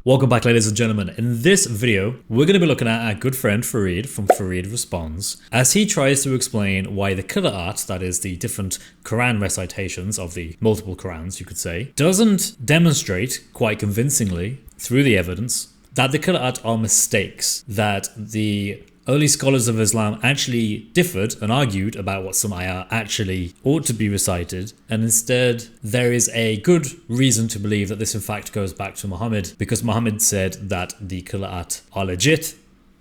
Welcome back, ladies and gentlemen. In this video, we're going to be looking at our good friend Farid from Farid Responds as he tries to explain why the Qira'at, that is the different Quran recitations of the multiple Qurans, you could say, doesn't demonstrate quite convincingly through the evidence that the Qira'at are mistakes, that the early scholars of Islam actually differed and argued about what some ayah actually ought to be recited, and instead there is a good reason to believe that this in fact goes back to Muhammad, because Muhammad said that the Qira'at are legit,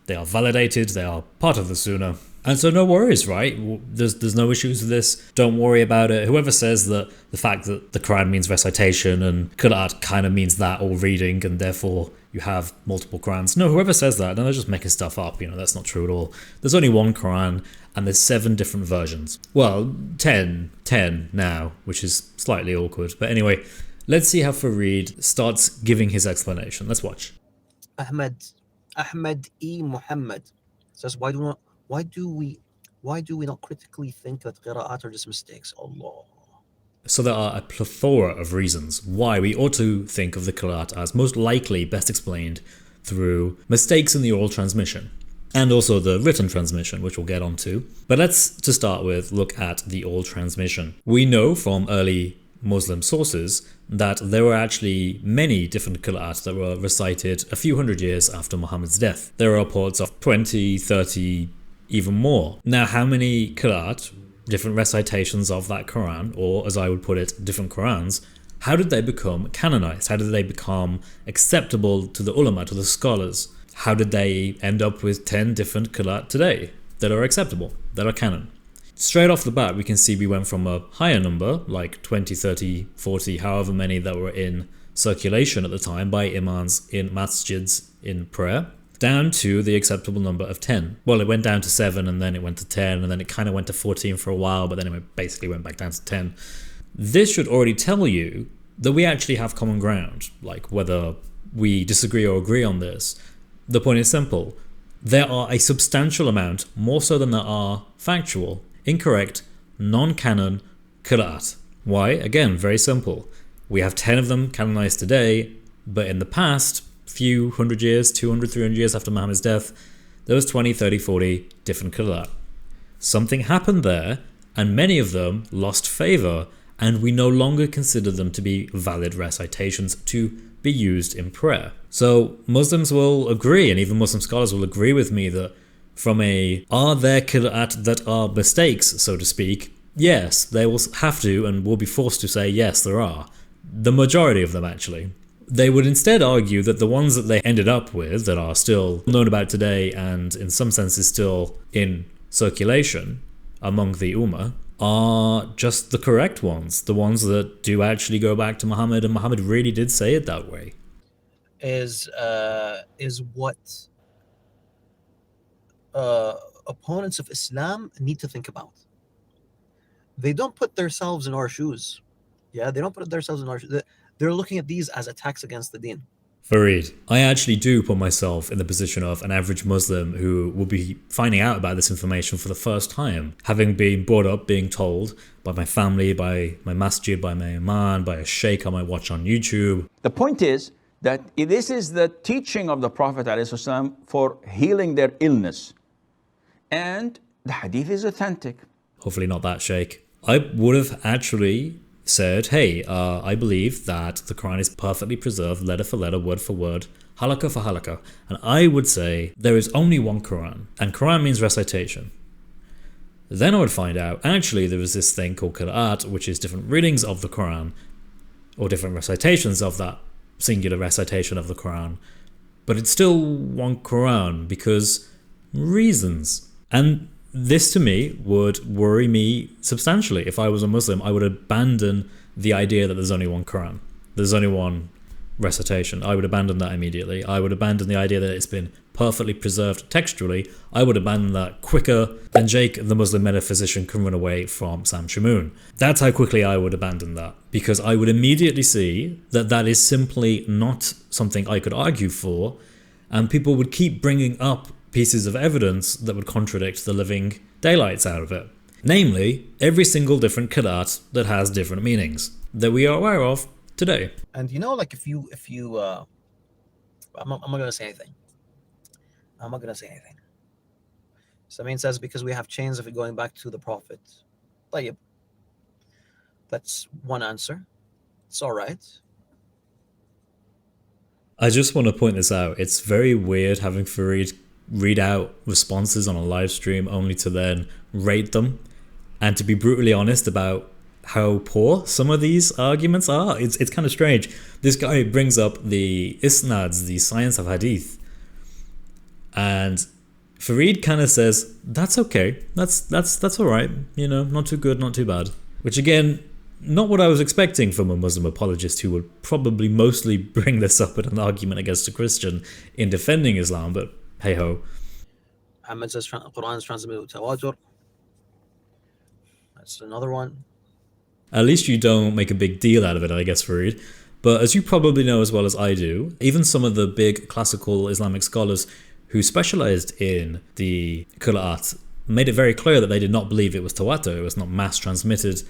they are validated, they are part of the Sunnah. And so no worries, right? There's no issues with this. Don't worry about it. Whoever says that the fact that the Quran means recitation and Qira'at kind of means that, or reading, and therefore you have multiple Qurans. No, whoever says that, no, they're just making stuff up. You know, that's not true at all. There's only one Quran and there's 7 different versions. Well, 10 now, which is slightly awkward. But anyway, let's see how Farid starts giving his explanation. Let's watch. Ahmed E. Muhammad says, why do we not critically think that Qira'at are just mistakes? Allah. So there are a plethora of reasons why we ought to think of the Qira'at as most likely best explained through mistakes in the oral transmission, and also the written transmission, which we'll get onto. But let's, to start with, look at the oral transmission. We know from early Muslim sources that there were actually many different Qira'at that were recited a few hundred years after Muhammad's death. There are reports of 20, 30, even more. Now, how many Qira'at, different recitations of that Quran, or as I would put it, different Qurans, how did they become canonized? How did they become acceptable to the ulama, to the scholars? How did they end up with 10 different Qira'at today that are acceptable, that are canon? Straight off the bat, we can see we went from a higher number, like 20, 30, 40, however many that were in circulation at the time by Imans in masjids in prayer, down to the acceptable number of 10. Well, it went down to 7, and then it went to 10, and then it kind of went to 14 for a while, but then it basically went back down to 10. This should already tell you that we actually have common ground, like whether we disagree or agree on this. The point is simple. There are a substantial amount, more so than there are factual, incorrect, non-canon Qira'at. Why? Again, very simple. We have 10 of them canonized today, but in the past, few hundred years, 200, 300 years after Muhammad's death, there was 20, 30, 40 different Qira'at. Something happened there, and many of them lost favor, and we no longer consider them to be valid recitations to be used in prayer. So Muslims will agree, and even Muslim scholars will agree with me, that from are there Qira'at that are mistakes, so to speak? Yes, they will have to and will be forced to say yes, there are. The majority of them, actually. They would instead argue that the ones that they ended up with, that are still known about today and in some senses still in circulation among the Ummah, are just the correct ones, the ones that do actually go back to Muhammad, and Muhammad really did say it that way. Is what opponents of Islam need to think about. They don't put themselves in our shoes. Yeah, they don't put themselves in our shoes. They're looking at these as attacks against the deen. Farid, I actually do put myself in the position of an average Muslim who will be finding out about this information for the first time, having been brought up being told by my family, by my masjid, by my imam, by a sheikh I might watch on YouTube. The point is that this is the teaching of the Prophet ﷺ for healing their illness. And the hadith is authentic. Hopefully not that sheikh. I would have actually said, hey, I believe that the Quran is perfectly preserved, letter for letter, word for word, halakha for halakha. And I would say there is only one Quran, and Quran means recitation. Then I would find out, actually, there is this thing called Qira'at, which is different readings of the Quran, or different recitations of that singular recitation of the Quran. But it's still one Quran because reasons. And this to me would worry me substantially. If I was a Muslim, I would abandon the idea that there's only one Quran. There's only one recitation. I would abandon that immediately. I would abandon the idea that it's been perfectly preserved textually. I would abandon that quicker than Jake, the Muslim metaphysician, can run away from Sam Shamoon. That's how quickly I would abandon that, because I would immediately see that that is simply not something I could argue for, and people would keep bringing up pieces of evidence that would contradict the living daylights out of it. Namely, every single different Qira'at that has different meanings that we are aware of today. And you know, like if you I'm not going to say anything. I'm not going to say anything. Samin says, because we have chains of it going back to the Prophet. طيب. That's one answer. It's all right. I just want to point this out. It's very weird having Farid read out responses on a live stream only to then rate them, and to be brutally honest about how poor some of these arguments are. It's kind of strange. This guy brings up the isnads, the science of hadith, and Farid kind of says that's okay, that's all right, you know, not too good, not too bad. Which again, not what I was expecting from a Muslim apologist who would probably mostly bring this up in an argument against a Christian in defending Islam, but hey ho. Muhammad says Quran is transmitted with tawatur. That's another one. At least you don't make a big deal out of it, I guess, Farid. But as you probably know as well as I do, even some of the big classical Islamic scholars who specialized in the Qira'at made it very clear that they did not believe it was tawatur, it was not mass transmitted.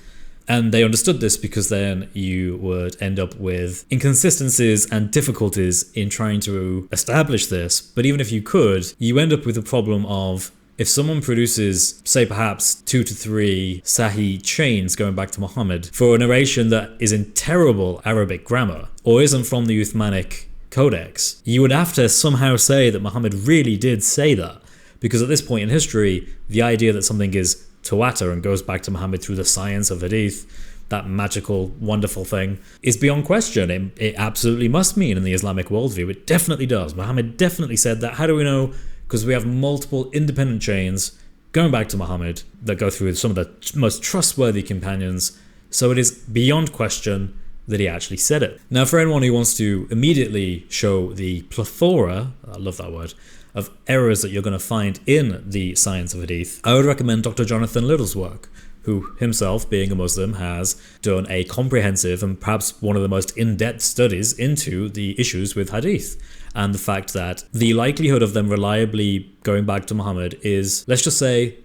And they understood this because then you would end up with inconsistencies and difficulties in trying to establish this. But even if you could, you end up with the problem of, if someone produces, say perhaps 2 to 3 Sahih chains going back to Muhammad for a narration that is in terrible Arabic grammar or isn't from the Uthmanic codex, you would have to somehow say that Muhammad really did say that. Because at this point in history, the idea that something is tawatur and goes back to Muhammad through the science of hadith, that magical, wonderful thing, is beyond question. It absolutely must mean in the Islamic worldview. It definitely does. Muhammad definitely said that. How do we know? Because we have multiple independent chains going back to Muhammad that go through some of the most trustworthy companions. So it is beyond question that he actually said it. Now, for anyone who wants to immediately show the plethora, I love that word, of errors that you're going to find in the science of hadith, I would recommend Dr. Jonathan Little's work, who himself, being a Muslim, has done a comprehensive and perhaps one of the most in-depth studies into the issues with hadith, and the fact that the likelihood of them reliably going back to Muhammad is, let's just say,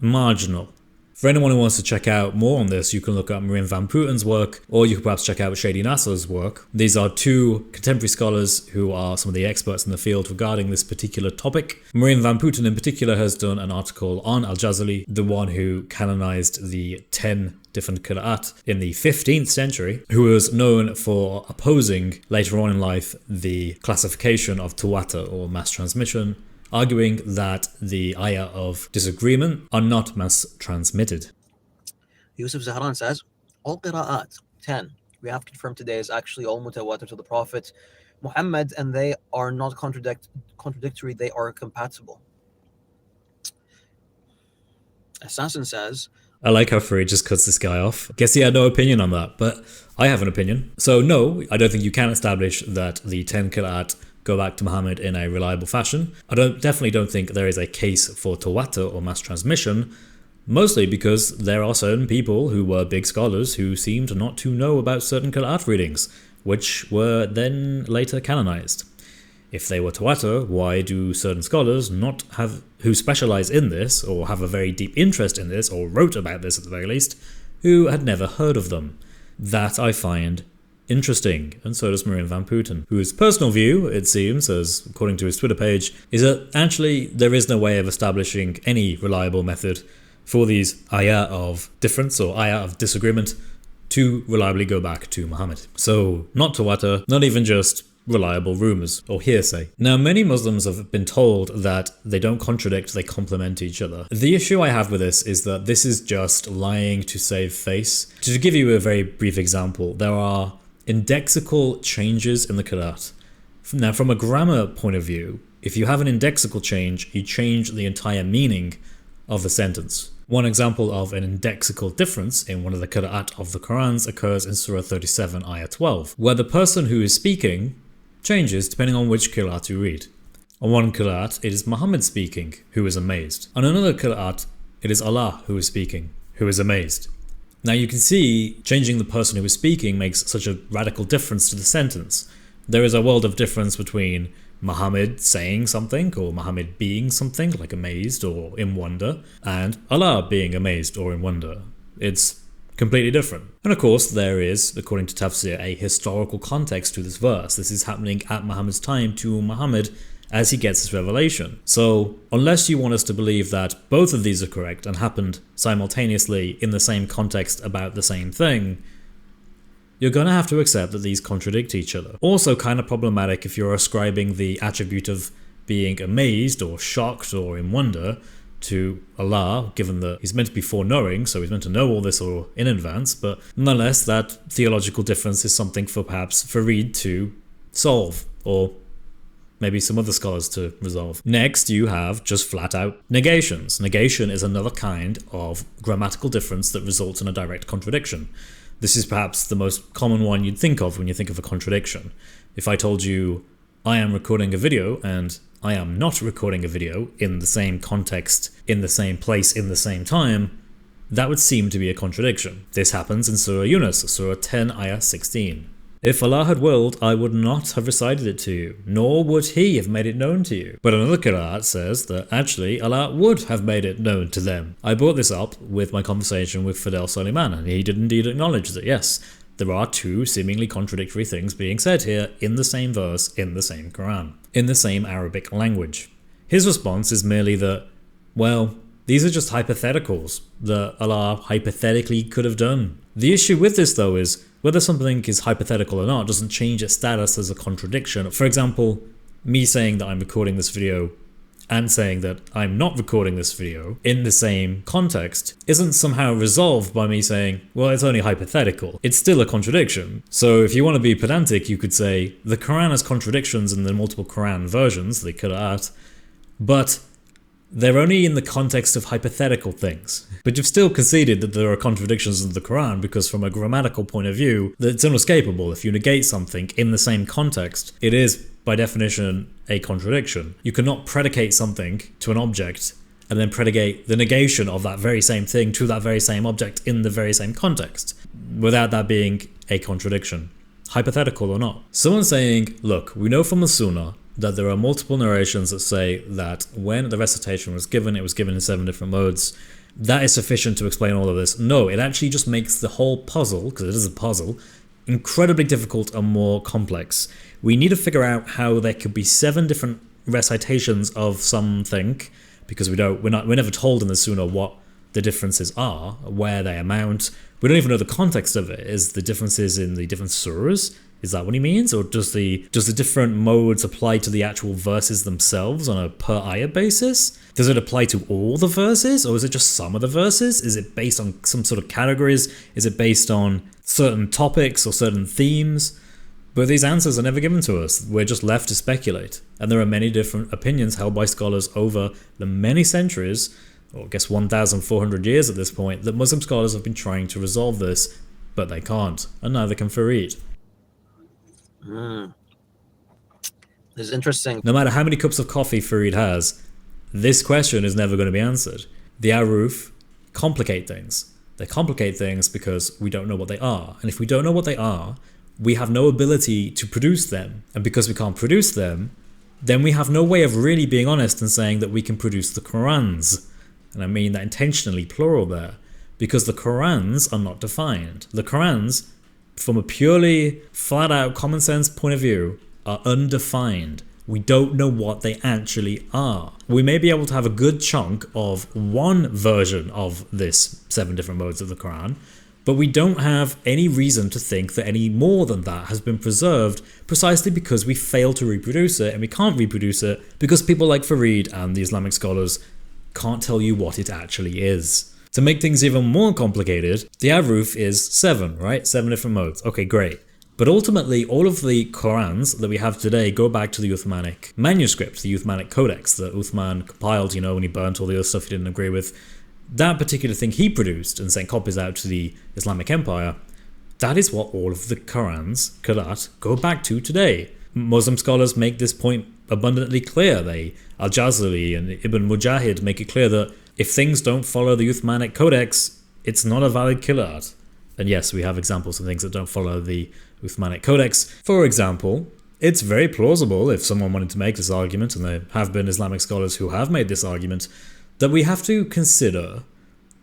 marginal. For anyone who wants to check out more on this, you can look at Marine Van Puten's work, or you can perhaps check out Shady Nasser's work. These are two contemporary scholars who are some of the experts in the field regarding this particular topic. Marine Van Puten in particular has done an article on Al-Jazali, the one who canonized the 10 different Qira'at in the 15th century, who was known for opposing later on in life the classification of tawatur or mass transmission, arguing that the ayah of disagreement are not mass transmitted. Yusuf Zahran says, all Qira'at, 10, we have confirmed today is actually all mutawatir to the Prophet Muhammad, and they are not contradictory, they are compatible. Assassin says, I like how Farid just cuts this guy off. Guess he had no opinion on that, but I have an opinion. So no, I don't think you can establish that the 10 Qira'at go back to Muhammad in a reliable fashion. I definitely don't think there is a case for tawatur or mass transmission, mostly because there are certain people who were big scholars who seemed not to know about certain Qira'at readings, which were then later canonized. If they were tawatur, why do certain scholars not have, who specialize in this, or have a very deep interest in this, or wrote about this at the very least, who had never heard of them? That I find interesting, and so does Marine Van Puten, whose personal view, it seems, as according to his Twitter page, is that actually there is no way of establishing any reliable method for these ayah of difference or ayah of disagreement to reliably go back to Muhammad. So not tawatur, not even just reliable rumors or hearsay. Now, many Muslims have been told that they don't contradict, they complement each other. The issue I have with this is that this is just lying to save face. To give you a very brief example, there are indexical changes in the Qira'at. Now, from a grammar point of view, if you have an indexical change, you change the entire meaning of the sentence. One example of an indexical difference in one of the Qira'at of the Qurans occurs in Surah 37, Ayah 12, where the person who is speaking changes depending on which Qira'at you read. On one Qira'at, it is Muhammad speaking, who is amazed. On another Qira'at, it is Allah who is speaking, who is amazed. Now you can see changing the person who is speaking makes such a radical difference to the sentence. There is a world of difference between Muhammad saying something or Muhammad being something, like amazed or in wonder, and Allah being amazed or in wonder. It's completely different. And of course, there is, according to Tafsir, a historical context to this verse. This is happening at Muhammad's time to Muhammad as he gets his revelation. So, unless you want us to believe that both of these are correct and happened simultaneously in the same context about the same thing, you're going to have to accept that these contradict each other. Also kind of problematic if you're ascribing the attribute of being amazed or shocked or in wonder to Allah, given that he's meant to be foreknowing, so he's meant to know all this or in advance, but nonetheless that theological difference is something for perhaps Farid to solve, or maybe some other scholars to resolve. Next, you have just flat out negations. Negation is another kind of grammatical difference that results in a direct contradiction. This is perhaps the most common one you'd think of when you think of a contradiction. If I told you, I am recording a video and I am not recording a video in the same context, in the same place, in the same time, that would seem to be a contradiction. This happens in Surah Yunus, Surah 10, Ayah 16. If Allah had willed, I would not have recited it to you, nor would He have made it known to you. But another Qira'at says that actually Allah would have made it known to them. I brought this up with my conversation with Fidel Soliman, and he did indeed acknowledge that yes, there are two seemingly contradictory things being said here in the same verse, in the same Quran, in the same Arabic language. His response is merely that, well, these are just hypotheticals that Allah hypothetically could have done. The issue with this though is, whether something is hypothetical or not doesn't change its status as a contradiction. For example, me saying that I'm recording this video and saying that I'm not recording this video in the same context isn't somehow resolved by me saying, well, it's only hypothetical. It's still a contradiction. So if you want to be pedantic, you could say the Quran has contradictions in the multiple Quran versions, the Qira'at, but they're only in the context of hypothetical things. But you've still conceded that there are contradictions in the Quran because from a grammatical point of view, it's inescapable. If you negate something in the same context, it is, by definition, a contradiction. You cannot predicate something to an object and then predicate the negation of that very same thing to that very same object in the very same context, without that being a contradiction, hypothetical or not. Someone saying, look, we know from the Sunnah that there are multiple narrations that say that when the recitation was given, it was given in 7 different modes. That is sufficient to explain all of this. No, it actually just makes the whole puzzle, because it is a puzzle, incredibly difficult and more complex. We need to figure out how there could be 7 different recitations of something, because we're never told in the Sunnah what the differences are, where they amount. We don't even know the context of it. Is the differences in the different surahs? Is that what he means? Or does the different modes apply to the actual verses themselves on a per ayah basis? Does it apply to all the verses, or is it just some of the verses? Is it based on some sort of categories? Is it based on certain topics or certain themes? But these answers are never given to us. We're just left to speculate. And there are many different opinions held by scholars over the many centuries, or I guess 1,400 years at this point, that Muslim scholars have been trying to resolve this, but they can't, and neither can Farid. This is interesting. No matter how many cups of coffee Farid has, this question is never going to be answered. The Ahruf complicate things. They complicate things because we don't know what they are. And if we don't know what they are, we have no ability to produce them. And because we can't produce them, then we have no way of really being honest and saying that we can produce the Qurans. And I mean that intentionally plural there, because the Qurans are not defined. The Qurans, from a purely flat-out common sense point of view, are undefined. We don't know what they actually are. We may be able to have a good chunk of one version of this 7 different modes of the Quran, but we don't have any reason to think that any more than that has been preserved, precisely because we fail to reproduce it, and we can't reproduce it because people like Farid and the Islamic scholars can't tell you what it actually is. To make things even more complicated, the Ahruf is 7, right? 7 different modes. Okay, great. But ultimately, all of the Qurans that we have today go back to the Uthmanic manuscript, the Uthmanic codex that Uthman compiled, when he burnt all the other stuff he didn't agree with. That particular thing he produced and sent copies out to the Islamic Empire, that is what all of the Qurans, Qira'at, go back to today. Muslim scholars make this point abundantly clear. Al-Jazari and Ibn Mujahid make it clear that if things don't follow the Uthmanic codex, it's not a valid Qira'at. And yes, we have examples of things that don't follow the Uthmanic codex. For example, it's very plausible, if someone wanted to make this argument, and there have been Islamic scholars who have made this argument, that we have to consider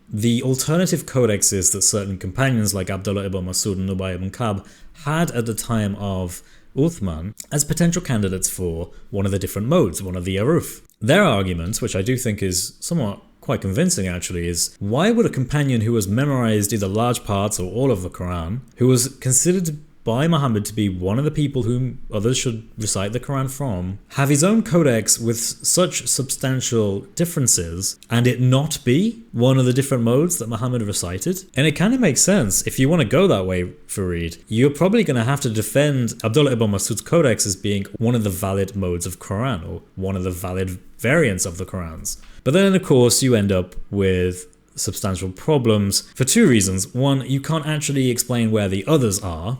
the alternative codexes that certain companions like Abdullah ibn Masud and Ubay ibn Ka'b had at the time of Uthman as potential candidates for one of the different modes, one of the Ahruf. Their argument, which I do think is somewhat quite convincing actually, is why would a companion who has memorized either large parts or all of the Quran, who was considered by Muhammad to be one of the people whom others should recite the Quran from, have his own codex with such substantial differences and it not be one of the different modes that Muhammad recited? And it kind of makes sense. If you want to go that way, Farid, you're probably going to have to defend Abdullah ibn Masud's codex as being one of the valid modes of Quran, or one of the valid variants of the Qurans. But then, of course, you end up with substantial problems for two reasons. One, you can't actually explain where the others are,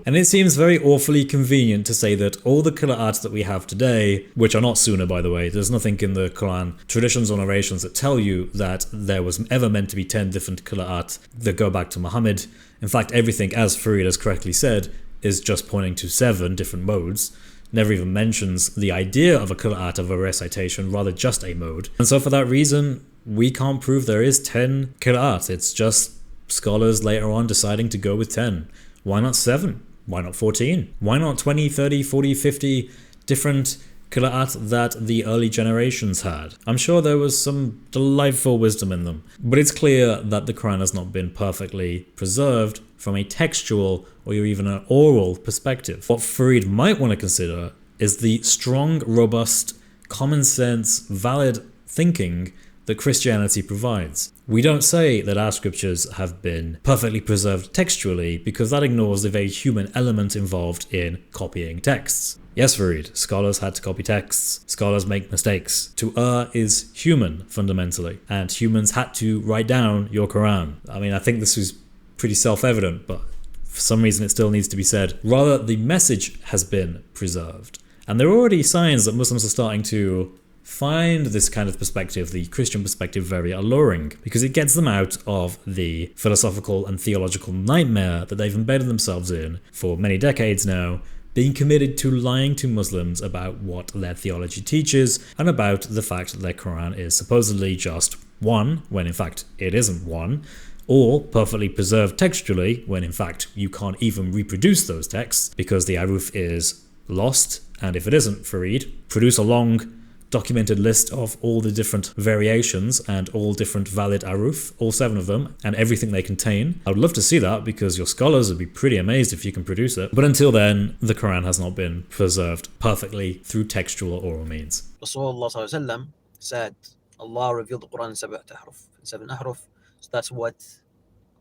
and it seems very awfully convenient to say that all the Qira'at that we have today, which are not Sunnah by the way, there's nothing in the Quran, traditions or narrations that tell you that there was ever meant to be 10 different Qira'at that go back to Muhammad. In fact, everything, as Farid has correctly said, is just pointing to 7 different modes. Never even mentions the idea of a Qira'at, of a recitation, rather just a mode. And so for that reason, we can't prove there is 10 Qira'at. It's just scholars later on deciding to go with 10. Why not 7? Why not 14? Why not 20, 30, 40, 50 different Qira'at that the early generations had? I'm sure there was some delightful wisdom in them. But it's clear that the Quran has not been perfectly preserved from a textual or even an oral perspective. What Farid might want to consider is the strong, robust, common sense, valid thinking that Christianity provides. We don't say that our scriptures have been perfectly preserved textually because that ignores the very human element involved in copying texts. Yes, Farid, scholars had to copy texts. Scholars make mistakes. To err is human, fundamentally. And humans had to write down your Quran. I mean, I think this was pretty self-evident, but for some reason it still needs to be said. Rather, the message has been preserved. And there are already signs that Muslims are starting to find this kind of perspective, the Christian perspective, very alluring, because it gets them out of the philosophical and theological nightmare that they've embedded themselves in for many decades now, being committed to lying to Muslims about what their theology teaches and about the fact that their Quran is supposedly just one, when in fact it isn't one, or perfectly preserved textually, when in fact you can't even reproduce those texts because the Ahruf is lost. And if it isn't, Farid, produce a long documented list of all the different variations and all different valid Ahruf, all 7 of them, and everything they contain. I would love to see that because your scholars would be pretty amazed if you can produce it. But until then, the Quran has not been preserved perfectly through textual or oral means. Rasulullah said Allah revealed the Quran in 7 Ahruf. 7 Ahruf. So that's what.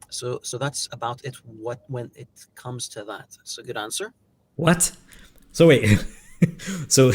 So that's about it. What when it comes to that? It's a good answer. What? So wait. So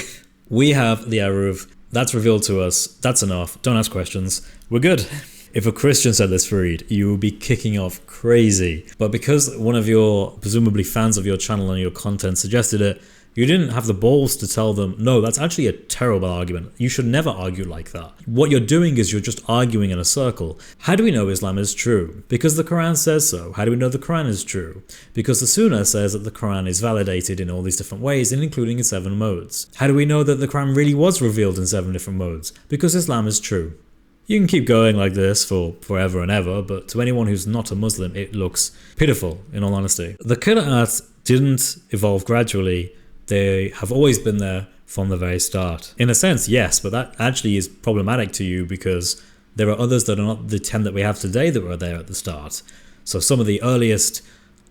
we have the Ahruf. That's revealed to us. That's enough. Don't ask questions. We're good. If a Christian said this, Farid, you would be kicking off crazy. But because one of your presumably fans of your channel and your content suggested it, you didn't have the balls to tell them, no, that's actually a terrible argument. You should never argue like that. What you're doing is you're just arguing in a circle. How do we know Islam is true? Because the Quran says so. How do we know the Quran is true? Because the Sunnah says that the Quran is validated in all these different ways, and including in 7 modes. How do we know that the Quran really was revealed in 7 different modes? Because Islam is true. You can keep going like this for forever and ever, but to anyone who's not a Muslim, it looks pitiful, in all honesty. The Qira'at didn't evolve gradually. They have always been there from the very start. In a sense, yes, but that actually is problematic to you because there are others that are not the 10 that we have today that were there at the start. So some of the earliest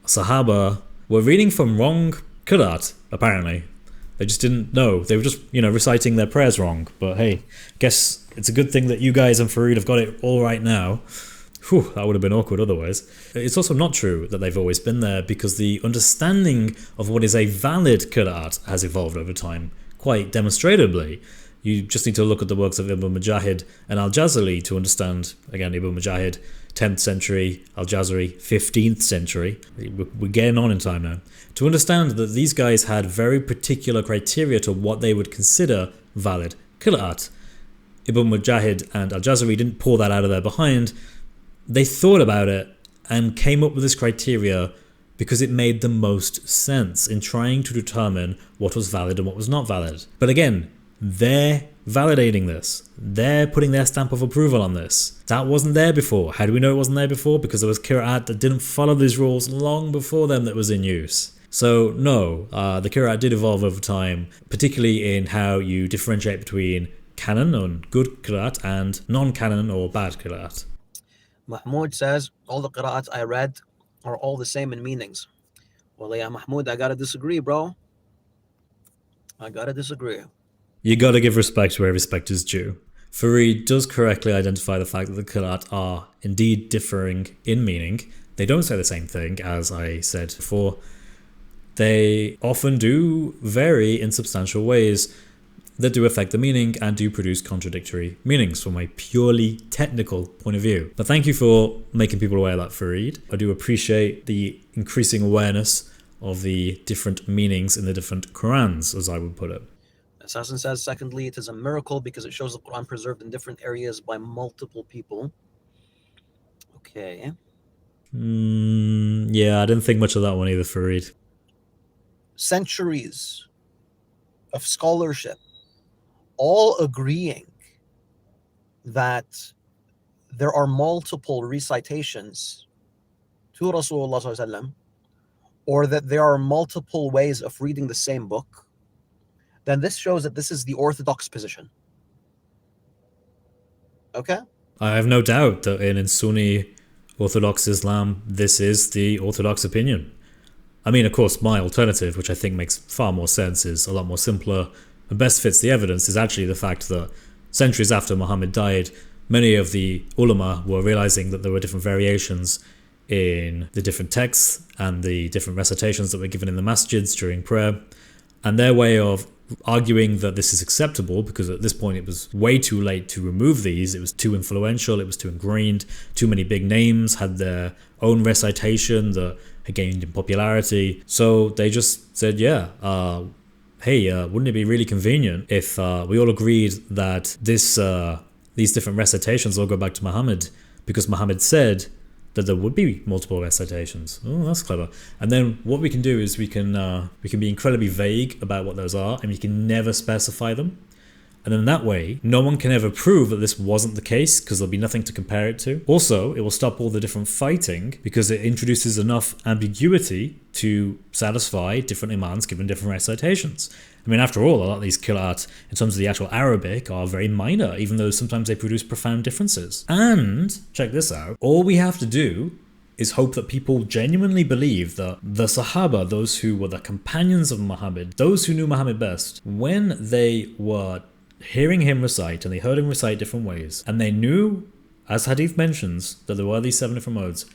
Sahaba were reading from wrong Qira'at, apparently. They just didn't know. They were just, reciting their prayers wrong. But hey, guess it's a good thing that you guys and Farid have got it all right now. Whew, that would have been awkward otherwise. It's also not true that they've always been there because the understanding of what is a valid Qira'at has evolved over time quite demonstrably. You just need to look at the works of Ibn Mujahid and Al-Jazari to understand, again, Ibn Mujahid, 10th century, Al-Jazari, 15th century. We're getting on in time now. To understand that these guys had very particular criteria to what they would consider valid Qira'at. Ibn Mujahid and Al-Jazari didn't pour that out of their behind. They thought about it and came up with this criteria because it made the most sense in trying to determine what was valid and what was not valid. But again, They're validating this. They're putting their stamp of approval on this. That wasn't there before. How do we know it wasn't there before? Because there was Qira'at that didn't follow these rules long before them that was in use. So no, the Qira'at did evolve over time, particularly in how you differentiate between canon and good Qira'at and non-canon or bad Qira'at. Mahmoud says, all the Qira'ats I read are all the same in meanings. Well, yeah, Mahmoud, I gotta disagree, bro. I gotta disagree. You gotta give respect where respect is due. Farid does correctly identify the fact that the Qira'at are indeed differing in meaning. They don't say the same thing, as I said before. They often do vary in substantial ways that do affect the meaning and do produce contradictory meanings from a purely technical point of view. But thank you for making people aware of that, Farid. I do appreciate the increasing awareness of the different meanings in the different Qurans, as I would put it. Assassin says, secondly, it is a miracle because it shows the Quran preserved in different areas by multiple people. Okay. Yeah, I didn't think much of that one either, Farid. Centuries of scholarship all agreeing that there are multiple recitations to Rasulullah sallallahu alaihi wasallam, or that there are multiple ways of reading the same book, then this shows that this is the orthodox position. Okay? I have no doubt that in Sunni Orthodox Islam, this is the orthodox opinion. I mean, of course, my alternative, which I think makes far more sense, is a lot more simpler and best fits the evidence, is actually the fact that centuries after Muhammad died, many of the ulama were realizing that there were different variations in the different texts and the different recitations that were given in the masjids during prayer. And their way of arguing that this is acceptable, because at this point it was way too late to remove these, it was too influential, it was too ingrained, too many big names had their own recitation that had gained in popularity. So they just said, hey, wouldn't it be really convenient if we all agreed that these different recitations all go back to Muhammad, because Muhammad said that there would be multiple recitations. Oh, that's clever. And then what we can do is we can be incredibly vague about what those are, and we can never specify them. And then that way, no one can ever prove that this wasn't the case, because there'll be nothing to compare it to. Also, it will stop all the different fighting, because it introduces enough ambiguity to satisfy different imams given different recitations. I mean, after all, a lot of these qira'at, in terms of the actual Arabic, are very minor, even though sometimes they produce profound differences. And, check this out, all we have to do is hope that people genuinely believe that the Sahaba, those who were the companions of Muhammad, those who knew Muhammad best, when they were hearing him recite, and they heard him recite different ways, and they knew, as Hadith mentions, that there were these 7 different modes,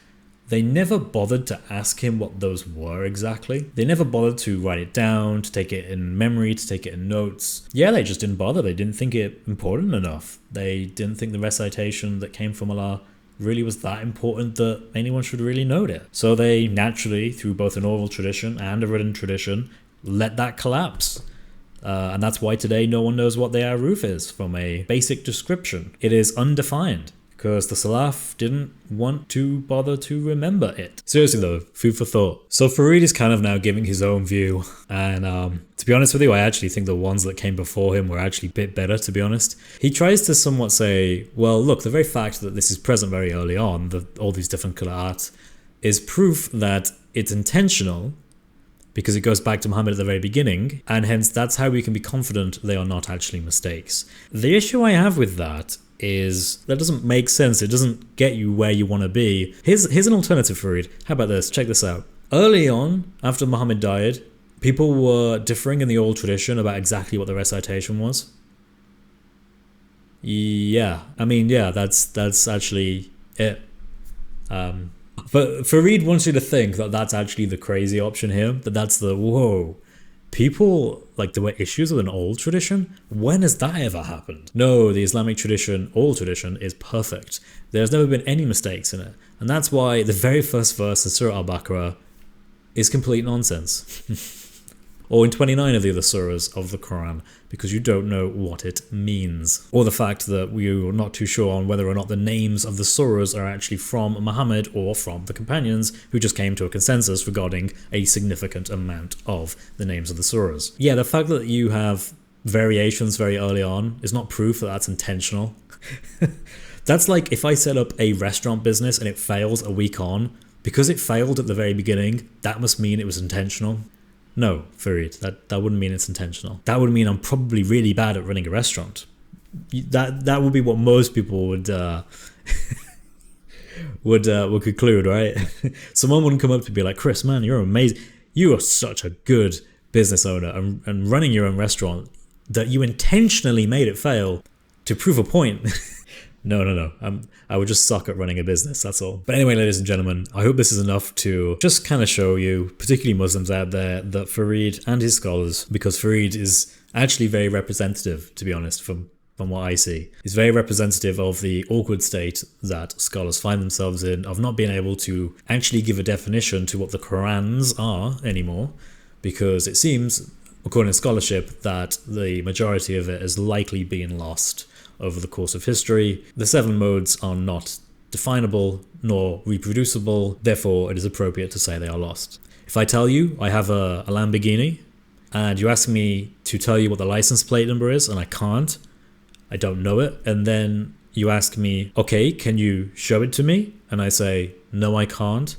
they never bothered to ask him what those were exactly. They never bothered to write it down, to take it in memory, to take it in notes. Yeah, they just didn't bother. They didn't think it important enough. They didn't think the recitation that came from Allah really was that important that anyone should really note it. So they naturally, through both an oral tradition and a written tradition, let that collapse. And that's why today no one knows what the Ahruf is from a basic description. It is undefined, because the Salaf didn't want to bother to remember it. Seriously though, food for thought. So Farid is kind of now giving his own view, and to be honest with you, I actually think the ones that came before him were actually a bit better, to be honest. He tries to somewhat say, well look, the very fact that this is present very early on, that all these different qira'at, is proof that it's intentional, because it goes back to Muhammad at the very beginning, and hence that's how we can be confident they are not actually mistakes. The issue I have with that is that doesn't make sense. It doesn't get you where you want to be. Here's an alternative, Farid. How about this? Check this out. Early on, after Muhammad died, people were differing in the old tradition about exactly what the recitation was. Yeah, I mean, yeah, that's actually it. But Farid wants you to think that that's actually the crazy option here, that that's the, whoa, people, like there were issues with an old tradition? When has that ever happened? No, the Islamic tradition, old tradition, is perfect. There's never been any mistakes in it. And that's why the very first verse of Surah Al-Baqarah is complete nonsense. Or in 29 of the other surahs of the Quran, because you don't know what it means. Or the fact that we are not too sure on whether or not the names of the surahs are actually from Muhammad or from the companions who just came to a consensus regarding a significant amount of the names of the surahs. Yeah, the fact that you have variations very early on is not proof that that's intentional. That's like if I set up a restaurant business and it fails a week on, because it failed at the very beginning, that must mean it was intentional. No, Farid, that wouldn't mean it's intentional. That would mean I'm probably really bad at running a restaurant. That would be what most people would would conclude, right? Someone wouldn't come up to be like, Chris, man, you're amazing. You are such a good business owner and running your own restaurant that you intentionally made it fail to prove a point. No. I would just suck at running a business, that's all. But anyway, ladies and gentlemen, I hope this is enough to just kind of show you, particularly Muslims out there, that Farid and his scholars, because Farid is actually very representative, to be honest, from what I see. He's very representative of the awkward state that scholars find themselves in, of not being able to actually give a definition to what the Qurans are anymore, because it seems, according to scholarship, that the majority of it has likely been lost over the course of history. The 7 modes are not definable nor reproducible, therefore it is appropriate to say they are lost. If I tell you I have a Lamborghini and you ask me to tell you what the license plate number is and I can't, I don't know it, and then you ask me, okay, can you show it to me? And I say, no, I can't.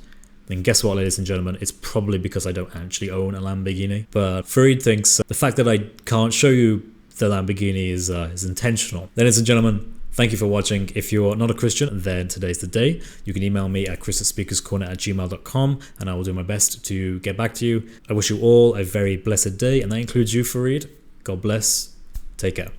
Then guess what, ladies and gentlemen, it's probably because I don't actually own a Lamborghini. But Farid thinks the fact that I can't show you the Lamborghini is intentional. Ladies and gentlemen, thank you for watching. If you're not a Christian, then today's the day. You can email me at chris@speakerscorner@gmail.com and I will do my best to get back to you. I wish you all a very blessed day, and that includes you, Farid. God bless. Take care.